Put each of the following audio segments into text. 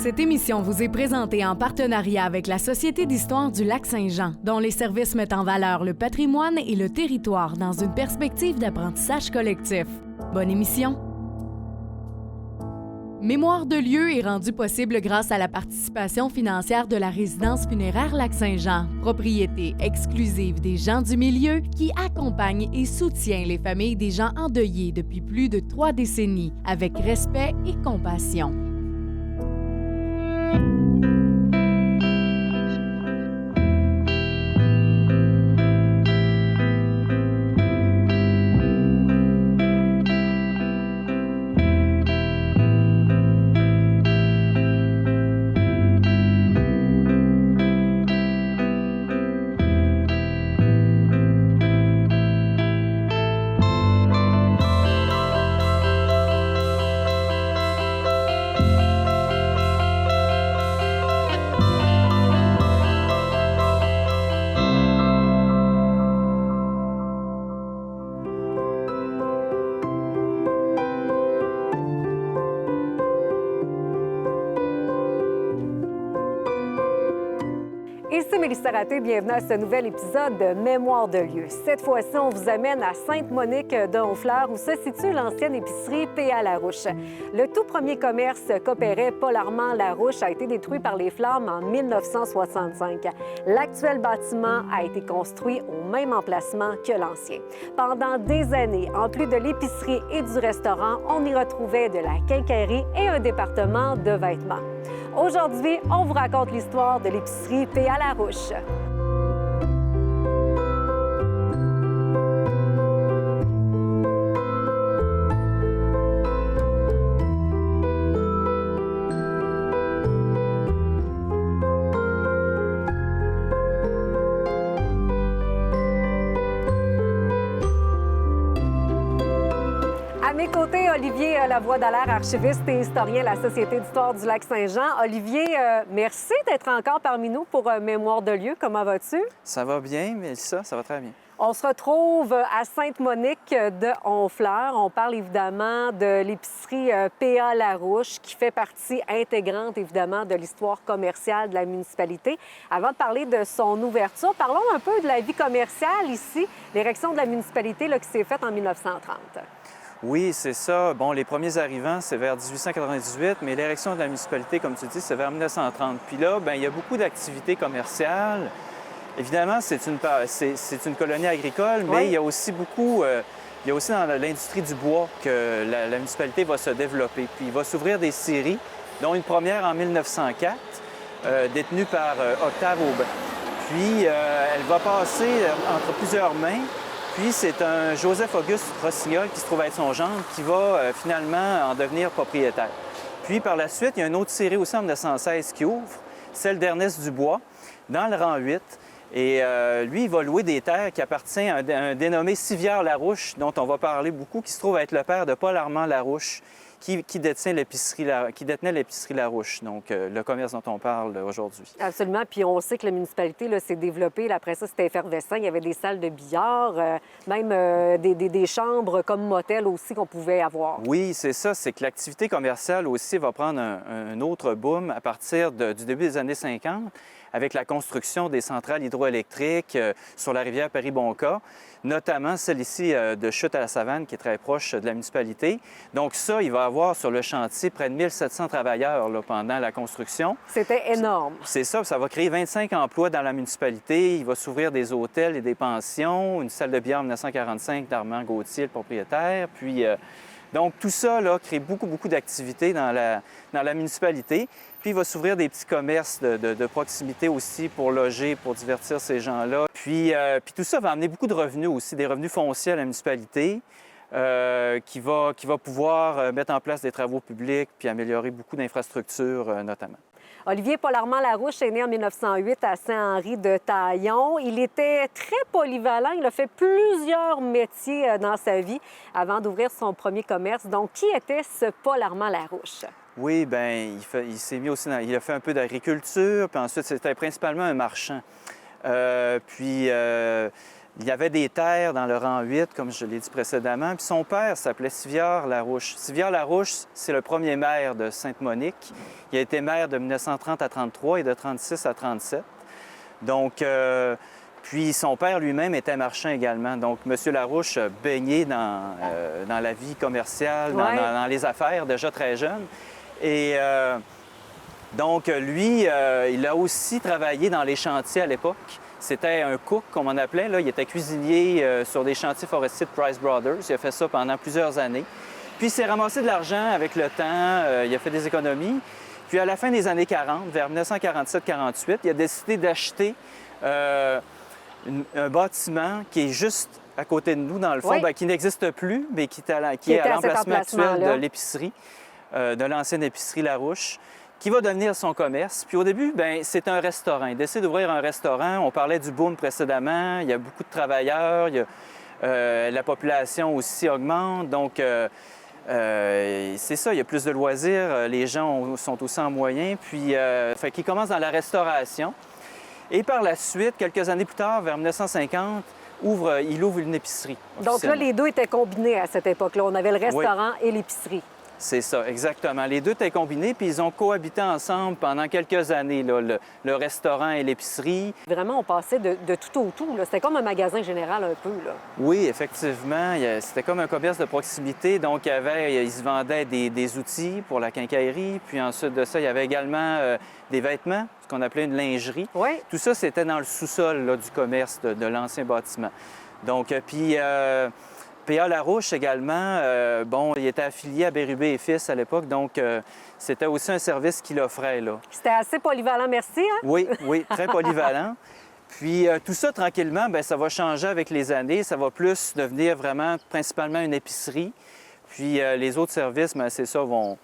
Cette émission vous est présentée en partenariat avec la Société d'histoire du Lac-Saint-Jean, dont les services mettent en valeur le patrimoine et le territoire dans une perspective d'apprentissage collectif. Bonne émission! Mémoire de lieu est rendu possible grâce à la participation financière de la résidence funéraire Lac-Saint-Jean, propriété exclusive des gens du milieu qui accompagne et soutient les familles des gens endeuillés depuis plus de 3 décennies avec respect et compassion. Ici Mélissa Raté, bienvenue à ce nouvel épisode de Mémoire de lieu. Cette fois-ci, on vous amène à Sainte-Monique de Honfleur où se situe l'ancienne épicerie P.A. Larouche. Le tout premier commerce qu'opérait Paul Armand Larouche a été détruit par les flammes en 1965. L'actuel bâtiment a été construit au même emplacement que l'ancien. Pendant des années, en plus de l'épicerie et du restaurant, on y retrouvait de la quincaillerie et un département de vêtements. Aujourd'hui, on vous raconte l'histoire de l'épicerie P.A. Larouche. À mes côtés, Olivier Lavoie-Dallaire, archiviste et historien de la Société d'histoire du Lac-Saint-Jean. Olivier, merci d'être encore parmi nous pour Mémoire de lieu. Comment vas-tu? Ça va bien, Mélissa, ça va très bien. On se retrouve à Sainte-Monique de Honfleur. On parle évidemment de l'épicerie P.A. Larouche qui fait partie intégrante évidemment de l'histoire commerciale de la municipalité. Avant de parler de son ouverture, parlons un peu de la vie commerciale ici, l'érection de la municipalité là, qui s'est faite en 1930. Oui, c'est ça. Bon, les premiers arrivants, c'est vers 1898, mais l'érection de la municipalité, comme tu dis, c'est vers 1930. Puis là, bien, il y a beaucoup d'activités commerciales. Évidemment, c'est une colonie agricole, mais il y a aussi beaucoup... il y a aussi dans l'industrie du bois que la municipalité va se développer. Puis il va s'ouvrir des scieries, dont une première en 1904, détenue par Octave Aubin. Puis elle va passer entre plusieurs mains. Puis c'est un Joseph-Auguste Rossignol, qui se trouve être son gendre, qui va finalement en devenir propriétaire. Puis par la suite, il y a une autre série aussi en 1916 qui ouvre, celle d'Ernest Dubois, dans le rang 8. Et lui, il va louer des terres qui appartiennent à un dénommé Sivière-Larouche, dont on va parler beaucoup, qui se trouve être le père de Paul Armand Larouche, qui détenait l'épicerie Larouche, donc le commerce dont on parle aujourd'hui. Absolument. Puis on sait que la municipalité s'est développée. Là, après ça, c'était effervescent. Il y avait des salles de billard, même des chambres comme motel aussi qu'on pouvait avoir. Oui, c'est ça. C'est que l'activité commerciale aussi va prendre un autre boom à partir du début des années 50 avec la construction des centrales hydroélectriques sur la rivière Péribonka, notamment celle ici de Chute-à-la-Savane, qui est très proche de la municipalité. Donc ça, il va y avoir sur le chantier près de 1700 travailleurs là, pendant la construction. C'était énorme. C'est ça, ça va créer 25 emplois dans la municipalité. Il va s'ouvrir des hôtels et des pensions, une salle de billard en 1945 d'Armand Gauthier, le propriétaire. Puis, donc tout ça là, crée beaucoup d'activités dans la municipalité. Puis il va s'ouvrir des petits commerces de proximité aussi pour loger, pour divertir ces gens-là. Puis tout ça va amener beaucoup de revenus aussi, des revenus fonciers à la municipalité, qui va pouvoir mettre en place des travaux publics puis améliorer beaucoup d'infrastructures notamment. Olivier Paul Armand Larouche est né en 1908 à Saint-Henri-de-Taillon. Il était très polyvalent. Il a fait plusieurs métiers dans sa vie avant d'ouvrir son premier commerce. Donc, qui était ce Paul Armand Larouche? Oui, bien, il s'est mis aussi il a fait un peu d'agriculture, puis ensuite, c'était principalement un marchand. Il y avait des terres dans le rang 8, comme je l'ai dit précédemment. Puis son père s'appelait Sivière Larouche. Sivière Larouche, c'est le premier maire de Sainte-Monique. Il a été maire de 1930 à 1933 et de 1936 à 1937. Donc, puis son père lui-même était marchand également. Donc, M. Larouche a baigné dans la vie commerciale, dans les affaires, déjà très jeune. Et donc, lui, il a aussi travaillé dans les chantiers à l'époque. C'était un cook, comme on appelait. Là. Il était cuisinier sur des chantiers forestiers de Price Brothers. Il a fait ça pendant plusieurs années. Puis, il s'est ramassé de l'argent avec le temps. Il a fait des économies. Puis, à la fin des années 40, vers 1947-48, il a décidé d'acheter un bâtiment qui est juste à côté de nous, dans le fond, qui n'existe plus, mais qui est à l'emplacement actuel de l'épicerie, de l'ancienne épicerie Larouche, qui va devenir son commerce. Puis au début, bien, c'est un restaurant. Il décide d'ouvrir un restaurant. On parlait du boom précédemment. Il y a beaucoup de travailleurs. La population aussi augmente. Donc, c'est ça, il y a plus de loisirs. Les gens sont aussi en moyens. Puis, fait qu'il commence dans la restauration. Et par la suite, quelques années plus tard, vers 1950, il ouvre une épicerie. Donc là, les deux étaient combinés à cette époque-là. On avait le restaurant et l'épicerie. C'est ça, exactement. Les deux étaient combinés, puis ils ont cohabité ensemble pendant quelques années, là, le restaurant et l'épicerie. Vraiment, on passait de tout au tout. C'était comme un magasin général un peu. Là. Oui, effectivement. C'était comme un commerce de proximité. Donc, ils se vendaient des outils pour la quincaillerie. Puis ensuite de ça, il y avait également des vêtements, ce qu'on appelait une lingerie. Oui. Tout ça, c'était dans le sous-sol là, du commerce de l'ancien bâtiment. Donc, puis... P.A. Larouche également, il était affilié à Bérubé et Fils à l'époque, donc c'était aussi un service qu'il offrait, là. C'était assez polyvalent, merci, hein? Oui, très polyvalent. Puis tout ça, tranquillement, bien, ça va changer avec les années. Ça va plus devenir vraiment principalement une épicerie. Puis les autres services, bien, c'est ça, vont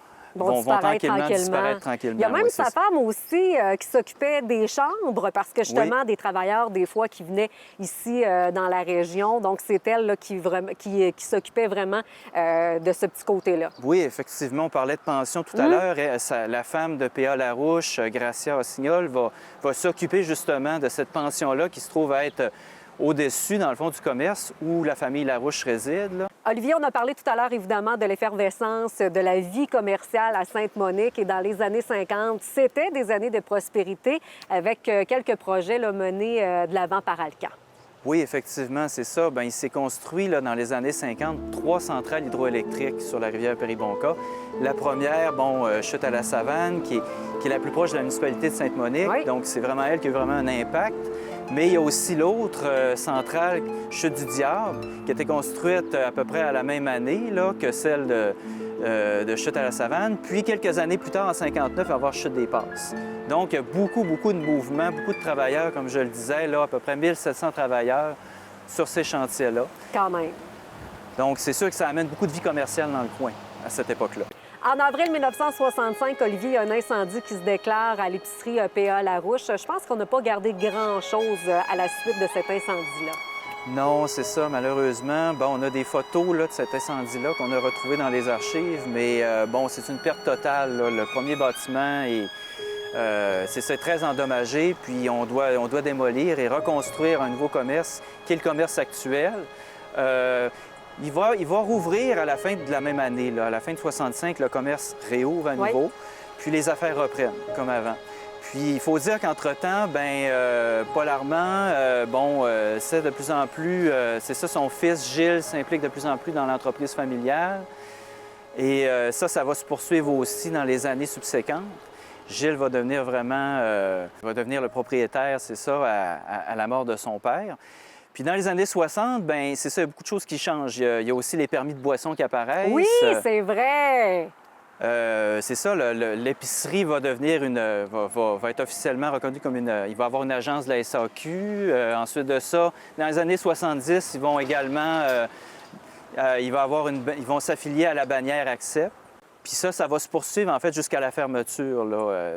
tranquillement disparaître tranquillement. Il y a même sa femme aussi qui s'occupait des chambres parce que justement, des travailleurs, des fois, qui venaient ici dans la région. Donc, c'est elle là, qui s'occupait vraiment de ce petit côté-là. Oui, effectivement, on parlait de pension tout à l'heure. La femme de P.A. Larouche, Gracia Rossignol, va s'occuper justement de cette pension-là qui se trouve à être au-dessus, dans le fond, du commerce où la famille Larouche réside. Là. Olivier, on a parlé tout à l'heure, évidemment, de l'effervescence de la vie commerciale à Sainte-Monique. Et dans les années 50, c'était des années de prospérité avec quelques projets là, menés de l'avant par Alcan. Oui, effectivement, c'est ça. Bien, il s'est construit là, dans les années 50 3 centrales hydroélectriques sur la rivière Péribonka. La première, Chute à la Savane, qui est la plus proche de la municipalité de Sainte-Monique. Oui. Donc, c'est vraiment elle qui a eu vraiment un impact. Mais il y a aussi l'autre centrale, Chute du Diable, qui a été construite à peu près à la même année là, que celle de Chute à la Savane. Puis, quelques années plus tard, en 59, il va y avoir Chute des Passes. Donc, il y a beaucoup de mouvements, beaucoup de travailleurs, comme je le disais, là, à peu près 1700 travailleurs sur ces chantiers-là. Quand même. Donc, c'est sûr que ça amène beaucoup de vie commerciale dans le coin à cette époque-là. En avril 1965, Olivier, il y a un incendie qui se déclare à l'épicerie P.A. Larouche. Je pense qu'on n'a pas gardé grand-chose à la suite de cet incendie-là. Non, c'est ça, malheureusement. Bon, on a des photos là, de cet incendie-là qu'on a retrouvé dans les archives, mais c'est une perte totale. Là. Le premier bâtiment c'est très endommagé, puis on doit démolir et reconstruire un nouveau commerce, qui est le commerce actuel. Il va rouvrir à la fin de la même année. Là. À la fin de 65, le commerce réouvre à nouveau, puis les affaires reprennent, comme avant. Puis il faut dire qu'entre-temps, Paul Armand, c'est de plus en plus... c'est ça, son fils, Gilles, s'implique de plus en plus dans l'entreprise familiale. Et ça va se poursuivre aussi dans les années subséquentes. Gilles va devenir vraiment... va devenir le propriétaire, c'est ça, à la mort de son père. Puis dans les années 60, c'est ça, il y a beaucoup de choses qui changent. Il y a aussi les permis de boissons qui apparaissent. Oui, c'est vrai! C'est ça, l'épicerie va devenir va être officiellement reconnue comme il va avoir une agence de la SAQ. Ensuite de ça, dans les années 70, ils vont également... ils vont s'affilier à la bannière Accept. Puis ça va se poursuivre en fait jusqu'à la fermeture, là.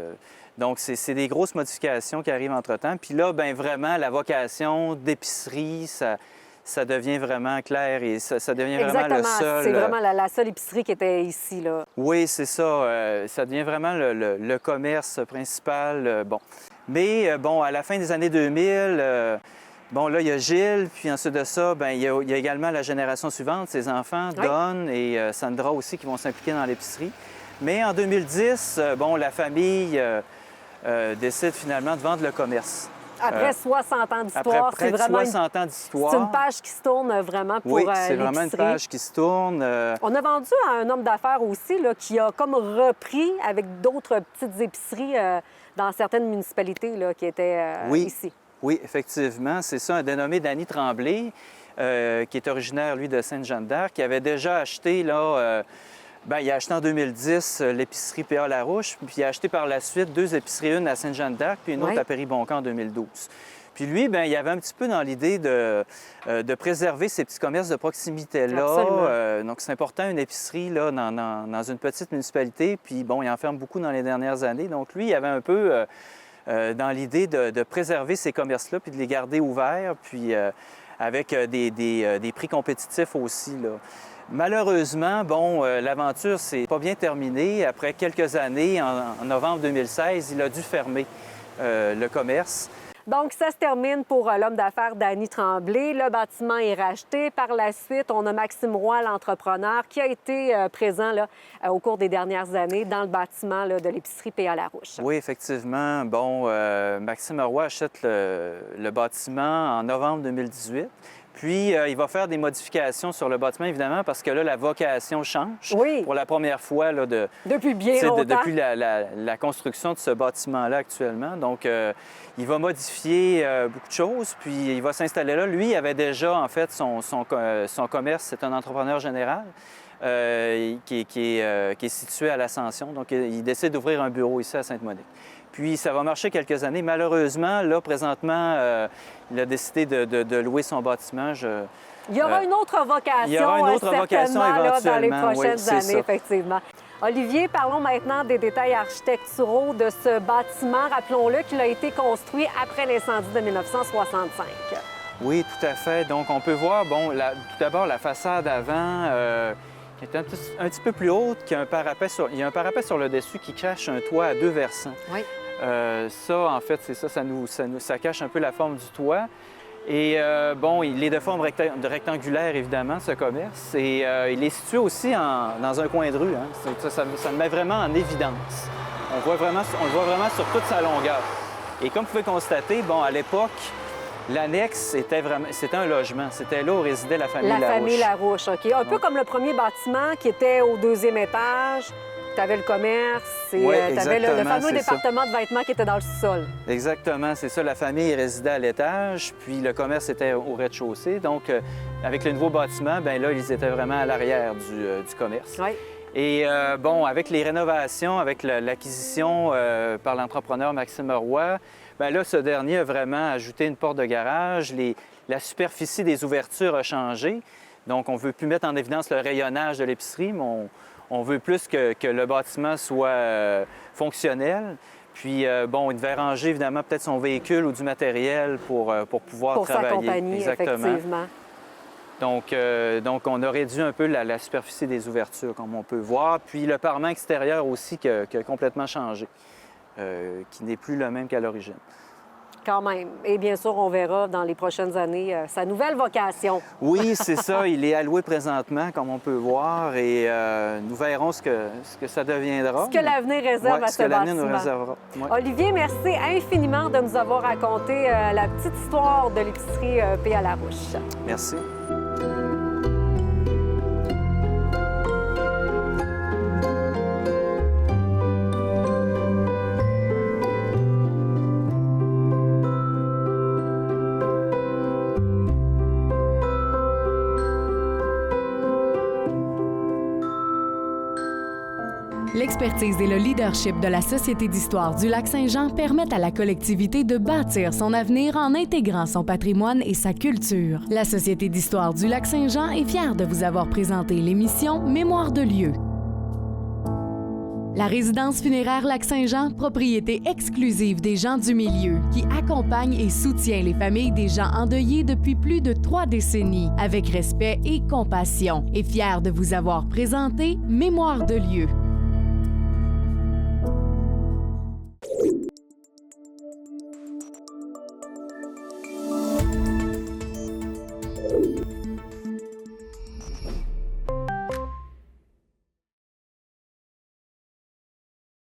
Donc, c'est des grosses modifications qui arrivent entre-temps. Puis là, vraiment, la vocation d'épicerie, ça devient vraiment clair et ça devient vraiment le seul... C'est vraiment la seule épicerie qui était ici, là. Oui, c'est ça. Ça devient vraiment le commerce principal. Mais, à la fin des années 2000, Bon, là, il y a Gilles, puis ensuite de ça, bien, il y a également la génération suivante, ses enfants, Oui. Don et Sandra aussi, qui vont s'impliquer dans l'épicerie. Mais en 2010, bon, la famille décide finalement de vendre le commerce. Après 60 ans d'histoire, Après près de 60 ans d'histoire. C'est une page qui se tourne vraiment pour Oui, c'est vraiment une l'épicerie. page qui se tourne. On a vendu à un homme d'affaires aussi là, qui a comme repris avec d'autres petites épiceries dans certaines municipalités là, qui étaient ici. Oui, effectivement. C'est ça, un dénommé Danny Tremblay, qui est originaire, lui, de Sainte-Jeanne-d'Arc, qui avait déjà acheté, là, il a acheté en 2010 l'épicerie P.A. Larouche, puis il a acheté par la suite 2 épiceries, une à Sainte-Jeanne-d'Arc, puis une autre Oui. à Périboncan en 2012. Puis lui, bien, il avait un petit peu dans l'idée de préserver ces petits commerces de proximité-là. Donc, c'est important, une épicerie là, dans une petite municipalité. Puis, bon, il en ferme beaucoup dans les dernières années. Donc, lui, il avait un peu dans l'idée de préserver ces commerces-là puis de les garder ouverts, puis avec des prix compétitifs aussi, là. Malheureusement, bon, l'aventure s'est pas bien terminée. Après quelques années, en novembre 2016, il a dû fermer le commerce. Donc, ça se termine pour l'homme d'affaires Danny Tremblay. Le bâtiment est racheté. Par la suite, on a Maxime Roy, l'entrepreneur, qui a été présent là, au cours des dernières années dans le bâtiment là, de l'épicerie P.A. Larouche. Oui, effectivement. Bon, Maxime Roy achète le bâtiment en novembre 2018. Puis, il va faire des modifications sur le bâtiment, évidemment, parce que là, la vocation change. Oui. Pour la première fois là, Depuis bien longtemps. depuis la construction de ce bâtiment-là actuellement. Donc, il va modifier beaucoup de choses, puis il va s'installer là. Lui, il avait déjà, en fait, son commerce. C'est un entrepreneur général qui est situé à l'Ascension. Donc, il décide d'ouvrir un bureau ici à Sainte-Monique. Puis, ça va marcher quelques années. Malheureusement, là, présentement, il a décidé de louer son bâtiment. Il y aura une autre vocation, il y aura une autre vocation là, dans les éventuellement, prochaines oui, années, c'est ça. effectivement. Olivier, parlons maintenant des détails architecturaux de ce bâtiment. Rappelons-le qu'il a été construit après l'incendie de 1965. Oui, tout à fait. Donc, on peut voir, bon, tout d'abord, la façade avant, qui est un petit peu plus haute, il y a un parapet sur le dessus qui cache un toit à 2 versants. Oui. Ça, en fait, c'est ça, ça cache un peu la forme du toit. Et bon, il est de forme rectangulaire, évidemment, ce commerce. Et il est situé aussi dans un coin de rue. Hein. Ça le met vraiment en évidence. On le voit vraiment sur toute sa longueur. Et comme vous pouvez constater, bon, à l'époque, l'annexe, c'était un logement. C'était là où résidait la famille Larouche. La famille Larouche, OK. Un peu comme le premier bâtiment qui était au 2e étage. Tu avais le commerce et Oui, tu avais le exactement, fameux c'est département de vêtements qui était dans le sous-sol. Exactement, c'est ça. La famille résidait à l'étage, puis le commerce était au rez-de-chaussée. Donc, avec le nouveau bâtiment, bien là, ils étaient vraiment à l'arrière du commerce. Oui. Et bon, avec les rénovations, avec l'acquisition par l'entrepreneur Maxime Roy, bien là, ce dernier a vraiment ajouté une porte de garage. La superficie des ouvertures a changé. Donc, on ne veut plus mettre en évidence le rayonnage de l'épicerie, mais on veut plus que le bâtiment soit fonctionnel. Puis, bon, il devait ranger, évidemment, peut-être son véhicule ou du matériel pour pouvoir travailler. Pour sa compagnie, exactement. effectivement. Donc, on a réduit un peu la superficie des ouvertures, comme on peut voir. Puis, le parement extérieur aussi qui a complètement changé, qui n'est plus le même qu'à l'origine. Quand même. Et bien sûr, on verra dans les prochaines années sa nouvelle vocation. Oui, c'est ça. Il est alloué présentement, comme on peut voir, et nous verrons ce que ça deviendra. Ce que l'avenir réserve à ce bâtiment. Ce que l'avenir nous réservera. Ouais. Olivier, merci infiniment de nous avoir raconté la petite histoire de l'épicerie P.A. Larouche. Merci. L'expertise et le leadership de la Société d'histoire du Lac-Saint-Jean permettent à la collectivité de bâtir son avenir en intégrant son patrimoine et sa culture. La Société d'histoire du Lac-Saint-Jean est fière de vous avoir présenté l'émission Mémoire de lieu. La résidence funéraire Lac-Saint-Jean, propriété exclusive des gens du milieu, qui accompagne et soutient les familles des gens endeuillés depuis plus de 3 décennies, avec respect et compassion, est fière de vous avoir présenté Mémoire de lieu.